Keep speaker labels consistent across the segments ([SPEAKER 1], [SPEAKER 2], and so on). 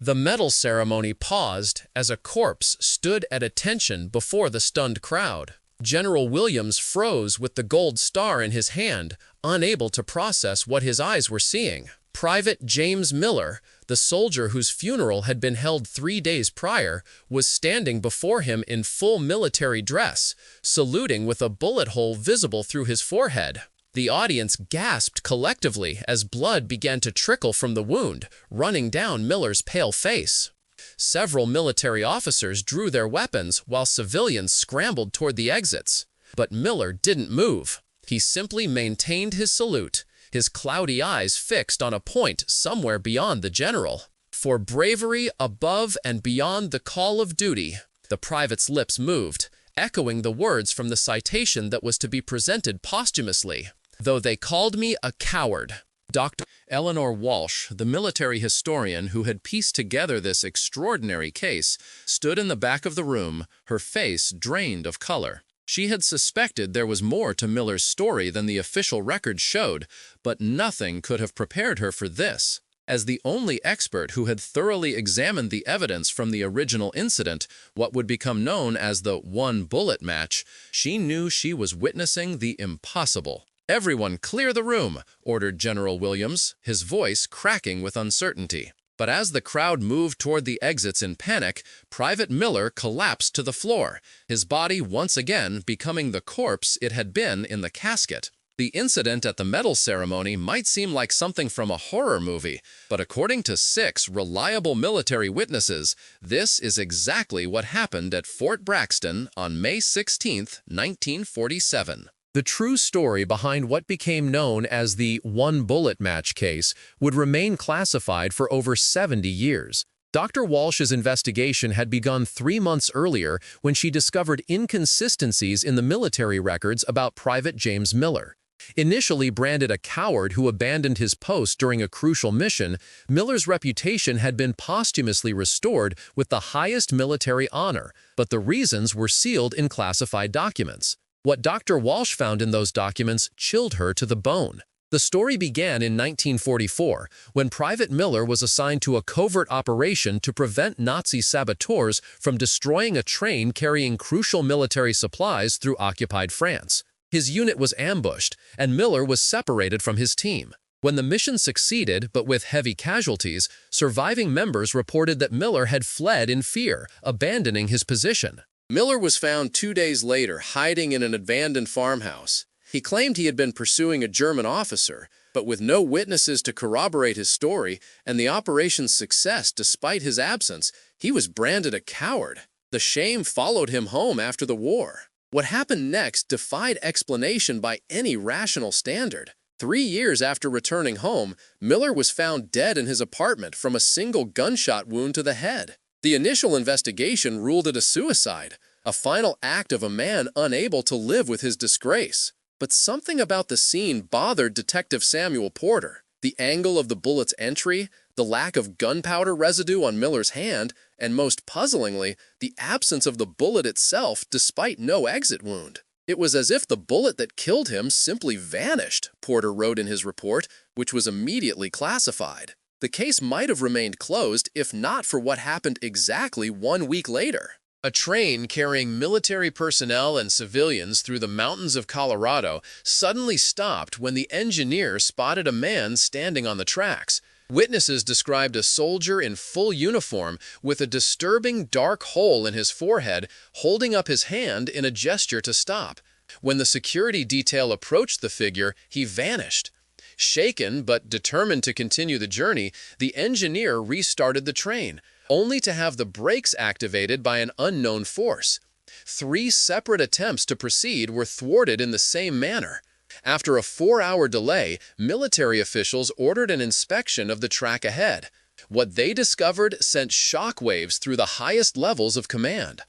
[SPEAKER 1] The medal ceremony paused as a corpse stood at attention before the stunned crowd. General Williams froze with the gold star in his hand, unable to process what his eyes were seeing. Private James Miller, the soldier whose funeral had been held 3 days prior, was standing before him in full military dress, saluting with a bullet hole visible through his forehead. The audience gasped collectively as blood began to trickle from the wound, running down Miller's pale face. Several military officers drew their weapons while civilians scrambled toward the exits. But Miller didn't move. He simply maintained his salute, his cloudy eyes fixed on a point somewhere beyond the general. For bravery above and beyond the call of duty, the private's lips moved, echoing the words from the citation that was to be presented posthumously. Though they called me a coward. Dr. Eleanor Walsh, the military historian who had pieced together this extraordinary case, stood in the back of the room, her face drained of color. She had suspected there was more to Miller's story than the official record showed, but nothing could have prepared her for this. As the only expert who had thoroughly examined the evidence from the original incident, what would become known as the one-bullet match, she knew she was witnessing the impossible. "Everyone clear the room," ordered General Williams, his voice cracking with uncertainty. But as the crowd moved toward the exits in panic, Private Miller collapsed to the floor, his body once again becoming the corpse it had been in the casket. The incident at the medal ceremony might seem like something from a horror movie, but according to 6 reliable military witnesses, this is exactly what happened at Fort Braxton on May 16, 1947. The true story behind what became known as the one-bullet match case would remain classified for over 70 years. Dr. Walsh's investigation had begun 3 months earlier when she discovered inconsistencies in the military records about Private James Miller. Initially branded a coward who abandoned his post during a crucial mission, Miller's reputation had been posthumously restored with the highest military honor, but the reasons were sealed in classified documents. What Dr. Walsh found in those documents chilled her to the bone. The story began in 1944, when Private Miller was assigned to a covert operation to prevent Nazi saboteurs from destroying a train carrying crucial military supplies through occupied France. His unit was ambushed, and Miller was separated from his team. When the mission succeeded, but with heavy casualties, surviving members reported that Miller had fled in fear, abandoning his position. Miller was found 2 days later hiding in an abandoned farmhouse. He claimed he had been pursuing a German officer, but with no witnesses to corroborate his story and the operation's success despite his absence, he was branded a coward. The shame followed him home after the war. What happened next defied explanation by any rational standard. 3 years after returning home, Miller was found dead in his apartment from a single gunshot wound to the head. The initial investigation ruled it a suicide, a final act of a man unable to live with his disgrace. But something about the scene bothered Detective Samuel Porter. The angle of the bullet's entry, the lack of gunpowder residue on Miller's hand, and most puzzlingly, the absence of the bullet itself despite no exit wound. It was as if the bullet that killed him simply vanished, Porter wrote in his report, which was immediately classified. The case might have remained closed if not for what happened exactly 1 week later. A train carrying military personnel and civilians through the mountains of Colorado suddenly stopped when the engineer spotted a man standing on the tracks. Witnesses described a soldier in full uniform with a disturbing dark hole in his forehead holding up his hand in a gesture to stop. When the security detail approached the figure, he vanished. Shaken but determined to continue the journey, the engineer restarted the train, only to have the brakes activated by an unknown force. 3 separate attempts to proceed were thwarted in the same manner. After a 4-hour delay, military officials ordered an inspection of the track ahead. What they discovered sent shockwaves through the highest levels of command.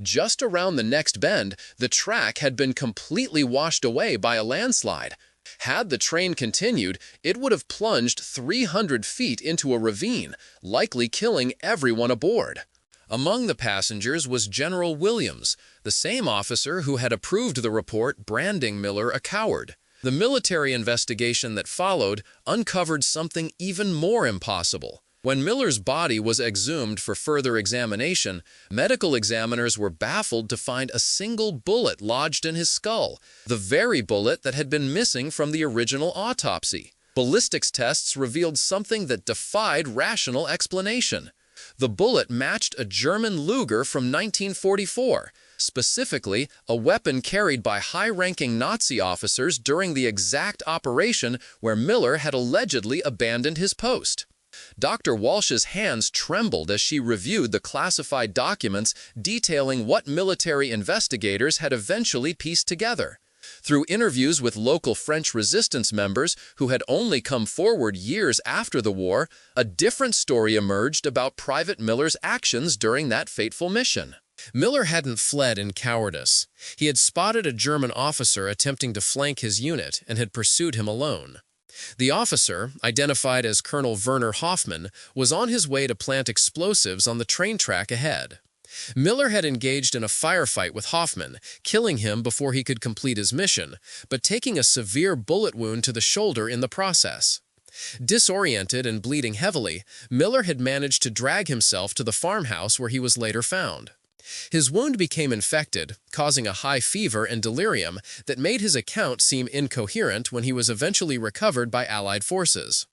[SPEAKER 1] Just around the next bend, the track had been completely washed away by a landslide. Had the train continued, it would have plunged 300 feet into a ravine, likely killing everyone aboard. Among the passengers was General Williams, the same officer who had approved the report branding Miller a coward. The military investigation that followed uncovered something even more impossible. When Miller's body was exhumed for further examination, medical examiners were baffled to find a single bullet lodged in his skull, the very bullet that had been missing from the original autopsy. Ballistics tests revealed something that defied rational explanation. The bullet matched a German Luger from 1944, specifically a weapon carried by high-ranking Nazi officers during the exact operation where Miller had allegedly abandoned his post. Dr. Walsh's hands trembled as she reviewed the classified documents detailing what military investigators had eventually pieced together. Through interviews with local French resistance members who had only come forward years after the war, a different story emerged about Private Miller's actions during that fateful mission. Miller hadn't fled in cowardice. He had spotted a German officer attempting to flank his unit and had pursued him alone. The officer, identified as Colonel Werner Hoffmann, was on his way to plant explosives on the train track ahead. Miller had engaged in a firefight with Hoffmann, killing him before he could complete his mission, but taking a severe bullet wound to the shoulder in the process. Disoriented and bleeding heavily, Miller had managed to drag himself to the farmhouse where he was later found. His wound became infected, causing a high fever and delirium that made his account seem incoherent when he was eventually recovered by Allied forces.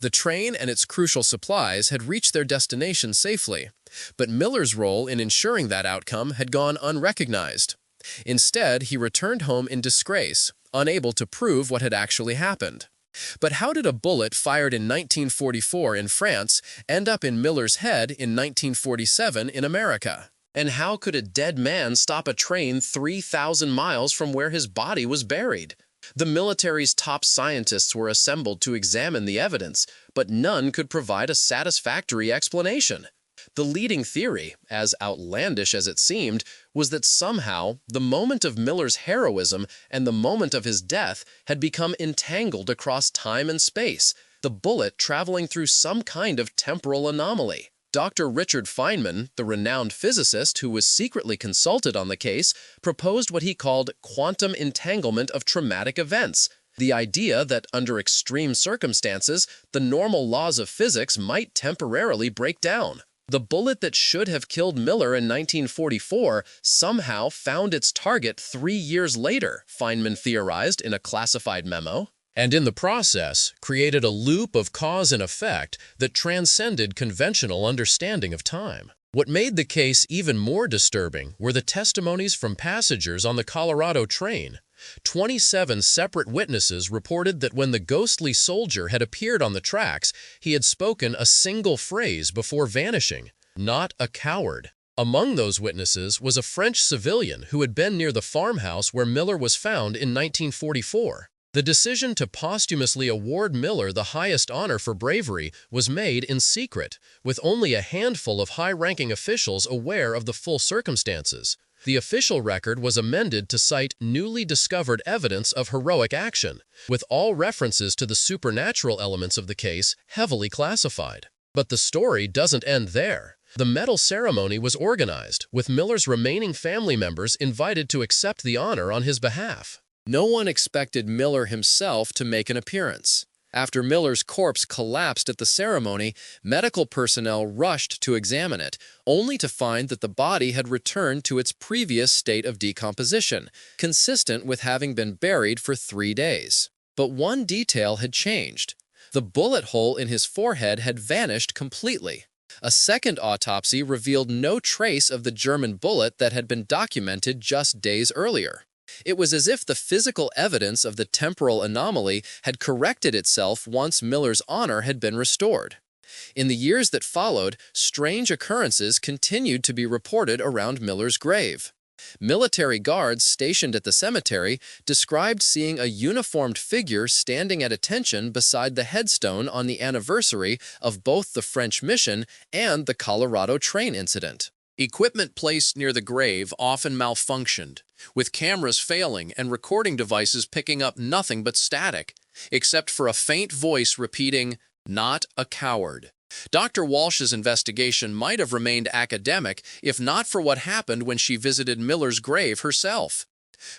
[SPEAKER 1] The train and its crucial supplies had reached their destination safely, but Miller's role in ensuring that outcome had gone unrecognized. Instead, he returned home in disgrace, unable to prove what had actually happened. But how did a bullet fired in 1944 in France end up in Miller's head in 1947 in America? And how could a dead man stop a train 3,000 miles from where his body was buried? The military's top scientists were assembled to examine the evidence, but none could provide a satisfactory explanation. The leading theory, as outlandish as it seemed, was that somehow the moment of Miller's heroism and the moment of his death had become entangled across time and space, the bullet traveling through some kind of temporal anomaly. Dr. Richard Feynman, the renowned physicist who was secretly consulted on the case, proposed what he called quantum entanglement of traumatic events, the idea that under extreme circumstances, the normal laws of physics might temporarily break down. The bullet that should have killed Miller in 1944 somehow found its target 3 years later, Feynman theorized in a classified memo, and in the process created a loop of cause and effect that transcended conventional understanding of time. What made the case even more disturbing were the testimonies from passengers on the Colorado train. 27 separate witnesses reported that when the ghostly soldier had appeared on the tracks, he had spoken a single phrase before vanishing, "Not a coward." Among those witnesses was a French civilian who had been near the farmhouse where Miller was found in 1944. The decision to posthumously award Miller the highest honor for bravery was made in secret, with only a handful of high-ranking officials aware of the full circumstances. The official record was amended to cite newly discovered evidence of heroic action, with all references to the supernatural elements of the case heavily classified. But the story doesn't end there. The medal ceremony was organized, with Miller's remaining family members invited to accept the honor on his behalf. No one expected Miller himself to make an appearance. After Miller's corpse collapsed at the ceremony, medical personnel rushed to examine it, only to find that the body had returned to its previous state of decomposition, consistent with having been buried for 3 days. But one detail had changed. The bullet hole in his forehead had vanished completely. A second autopsy revealed no trace of the German bullet that had been documented just days earlier. It was as if the physical evidence of the temporal anomaly had corrected itself once Miller's honor had been restored. In the years that followed, strange occurrences continued to be reported around Miller's grave. Military guards stationed at the cemetery described seeing a uniformed figure standing at attention beside the headstone on the anniversary of both the French mission and the Colorado train incident. Equipment placed near the grave often malfunctioned, with cameras failing and recording devices picking up nothing but static, except for a faint voice repeating, "Not a coward." Dr. Walsh's investigation might have remained academic if not for what happened when she visited Miller's grave herself.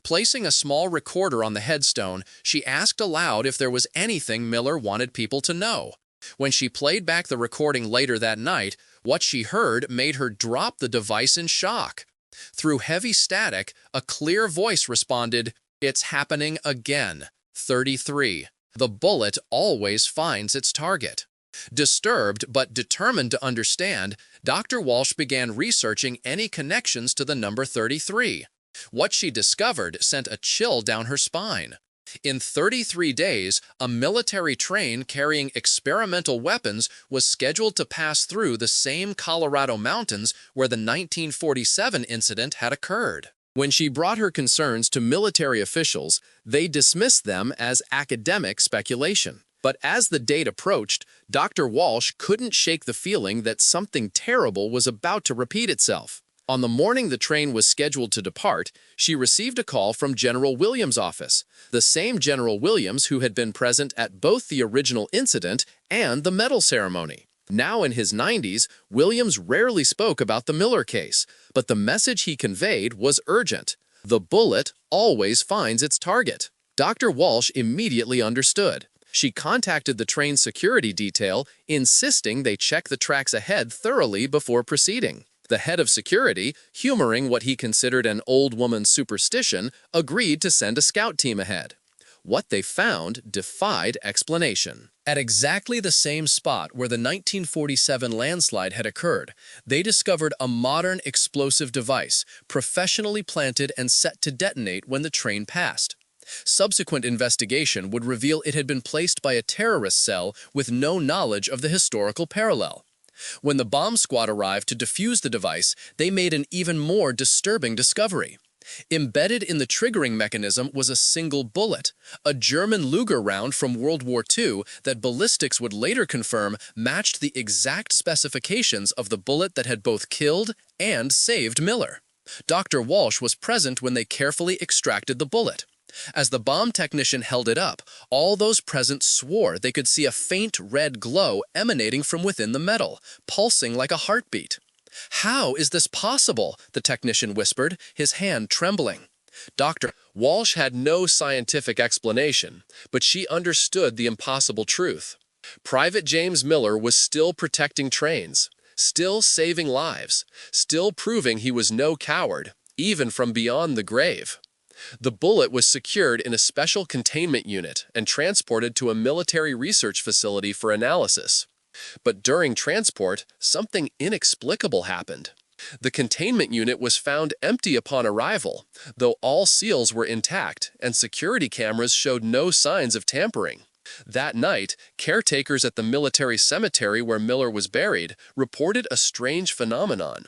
[SPEAKER 1] Placing a small recorder on the headstone, she asked aloud if there was anything Miller wanted people to know. When she played back the recording later that night, what she heard made her drop the device in shock. Through heavy static, a clear voice responded, "It's happening again. 33. The bullet always finds its target." Disturbed but determined to understand, Dr. Walsh began researching any connections to the number 33. What she discovered sent a chill down her spine. In 33 days, a military train carrying experimental weapons was scheduled to pass through the same Colorado mountains where the 1947 incident had occurred. When she brought her concerns to military officials, they dismissed them as academic speculation. But as the date approached, Dr. Walsh couldn't shake the feeling that something terrible was about to repeat itself. On the morning the train was scheduled to depart, she received a call from General Williams' office, the same General Williams who had been present at both the original incident and the medal ceremony. Now in his 90s, Williams rarely spoke about the Miller case, but the message he conveyed was urgent. The bullet always finds its target. Dr. Walsh immediately understood. She contacted the train's security detail, insisting they check the tracks ahead thoroughly before proceeding. The head of security, humoring what he considered an old woman's superstition, agreed to send a scout team ahead. What they found defied explanation. At exactly the same spot where the 1947 landslide had occurred, they discovered a modern explosive device, professionally planted and set to detonate when the train passed. Subsequent investigation would reveal it had been placed by a terrorist cell with no knowledge of the historical parallel. When the bomb squad arrived to defuse the device, they made an even more disturbing discovery. Embedded in the triggering mechanism was a single bullet, a German Luger round from World War II that ballistics would later confirm matched the exact specifications of the bullet that had both killed and saved Miller. Dr. Walsh was present when they carefully extracted the bullet. As the bomb technician held it up, all those present swore they could see a faint red glow emanating from within the metal, pulsing like a heartbeat. "How is this possible?" the technician whispered, his hand trembling. Dr. Walsh had no scientific explanation, but she understood the impossible truth. Private James Miller was still protecting trains, still saving lives, still proving he was no coward, even from beyond the grave. The bullet was secured in a special containment unit and transported to a military research facility for analysis. But during transport, something inexplicable happened. The containment unit was found empty upon arrival, though all seals were intact and security cameras showed no signs of tampering. That night, caretakers at the military cemetery where Miller was buried reported a strange phenomenon.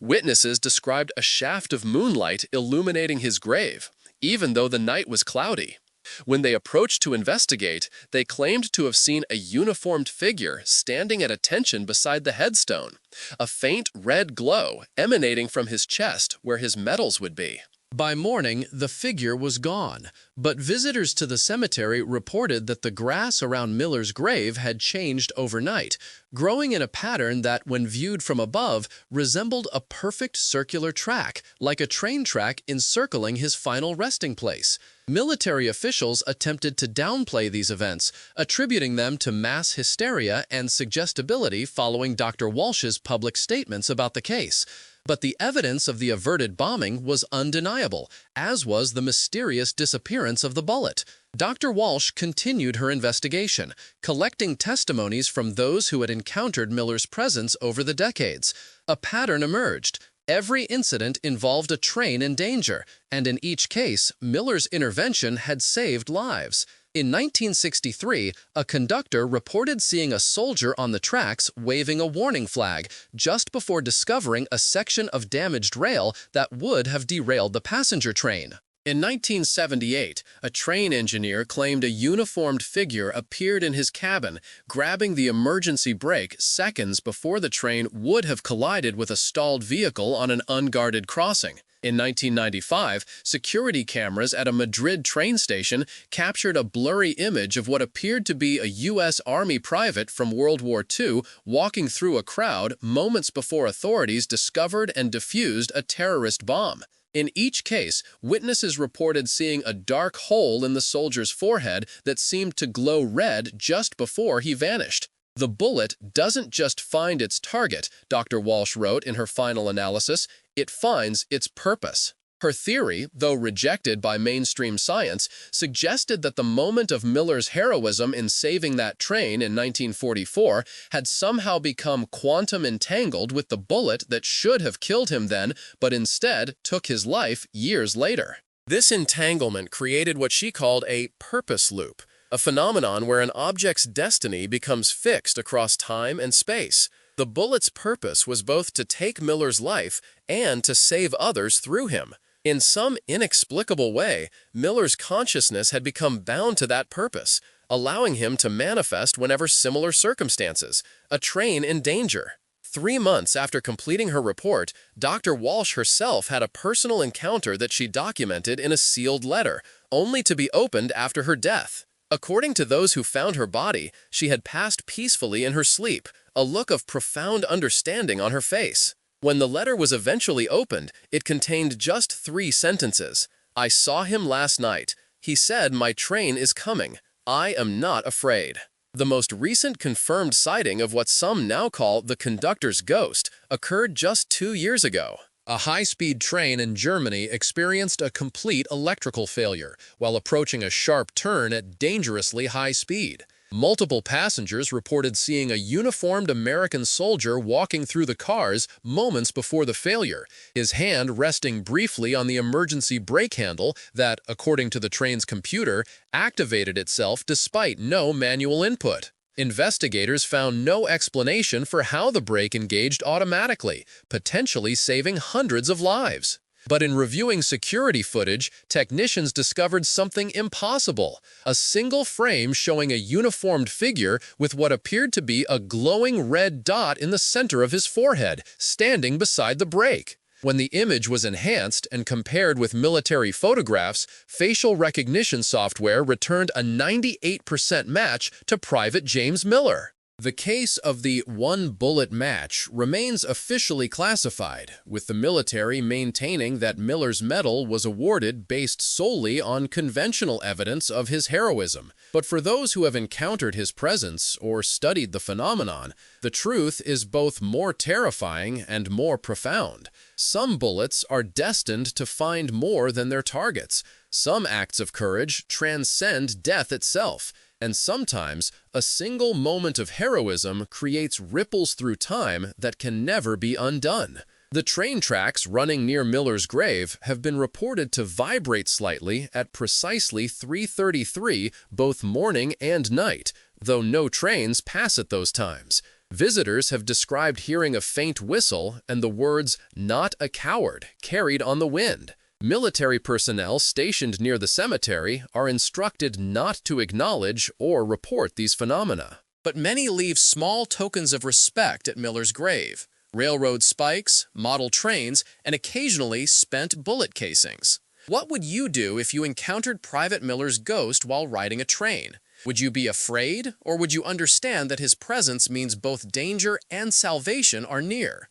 [SPEAKER 1] Witnesses described a shaft of moonlight illuminating his grave, even though the night was cloudy. When they approached to investigate, they claimed to have seen a uniformed figure standing at attention beside the headstone, a faint red glow emanating from his chest where his medals would be. By morning, the figure was gone, but visitors to the cemetery reported that the grass around Miller's grave had changed overnight, growing in a pattern that, when viewed from above, resembled a perfect circular track, like a train track encircling his final resting place. Military officials attempted to downplay these events, attributing them to mass hysteria and suggestibility following Dr. Walsh's public statements about the case. But the evidence of the averted bombing was undeniable, as was the mysterious disappearance of the bullet. Dr. Walsh continued her investigation, collecting testimonies from those who had encountered Miller's presence over the decades. A pattern emerged. Every incident involved a train in danger, and in each case, Miller's intervention had saved lives. In 1963, a conductor reported seeing a soldier on the tracks waving a warning flag just before discovering a section of damaged rail that would have derailed the passenger train. In 1978, a train engineer claimed a uniformed figure appeared in his cabin, grabbing the emergency brake seconds before the train would have collided with a stalled vehicle on an unguarded crossing. In 1995, security cameras at a Madrid train station captured a blurry image of what appeared to be a U.S. Army private from World War II walking through a crowd moments before authorities discovered and defused a terrorist bomb. In each case, witnesses reported seeing a dark hole in the soldier's forehead that seemed to glow red just before he vanished. The bullet doesn't just find its target, Dr. Walsh wrote in her final analysis, it finds its purpose. Her theory, though rejected by mainstream science, suggested that the moment of Miller's heroism in saving that train in 1944 had somehow become quantum entangled with the bullet that should have killed him then, but instead took his life years later. This entanglement created what she called a purpose loop, a phenomenon where an object's destiny becomes fixed across time and space. The bullet's purpose was both to take Miller's life and to save others through him. In some inexplicable way, Miller's consciousness had become bound to that purpose, allowing him to manifest whenever similar circumstances, a train in danger. 3 months after completing her report, Dr. Walsh herself had a personal encounter that she documented in a sealed letter, only to be opened after her death. According to those who found her body, she had passed peacefully in her sleep, a look of profound understanding on her face. When the letter was eventually opened, it contained just 3 sentences. I saw him last night. He said, my train is coming. I am not afraid. The most recent confirmed sighting of what some now call the conductor's ghost occurred just 2 years ago. A high-speed train in Germany experienced a complete electrical failure while approaching a sharp turn at dangerously high speed. Multiple passengers reported seeing a uniformed American soldier walking through the cars moments before the failure, his hand resting briefly on the emergency brake handle that, according to the train's computer, activated itself despite no manual input. Investigators found no explanation for how the brake engaged automatically, potentially saving hundreds of lives. But in reviewing security footage, technicians discovered something impossible, a single frame showing a uniformed figure with what appeared to be a glowing red dot in the center of his forehead, standing beside the brake. When the image was enhanced and compared with military photographs, facial recognition software returned a 98% match to Private James Miller. The case of the one-bullet match remains officially classified, with the military maintaining that Miller's medal was awarded based solely on conventional evidence of his heroism. But for those who have encountered his presence or studied the phenomenon, the truth is both more terrifying and more profound. Some bullets are destined to find more than their targets. Some acts of courage transcend death itself. And sometimes, a single moment of heroism creates ripples through time that can never be undone. The train tracks running near Miller's grave have been reported to vibrate slightly at precisely 3:33 both morning and night, though no trains pass at those times. Visitors have described hearing a faint whistle and the words, "Not a coward," carried on the wind. Military personnel stationed near the cemetery are instructed not to acknowledge or report these phenomena. But many leave small tokens of respect at Miller's grave: railroad spikes, model trains, and occasionally spent bullet casings. What would you do if you encountered Private Miller's ghost while riding a train? Would you be afraid, or would you understand that his presence means both danger and salvation are near?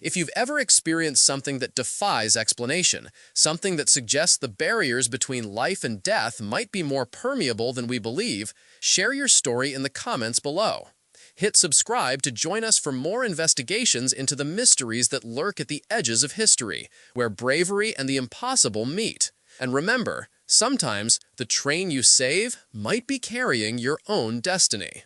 [SPEAKER 1] If you've ever experienced something that defies explanation, something that suggests the barriers between life and death might be more permeable than we believe, share your story in the comments below. Hit subscribe to join us for more investigations into the mysteries that lurk at the edges of history, where bravery and the impossible meet. And remember, sometimes the train you save might be carrying your own destiny.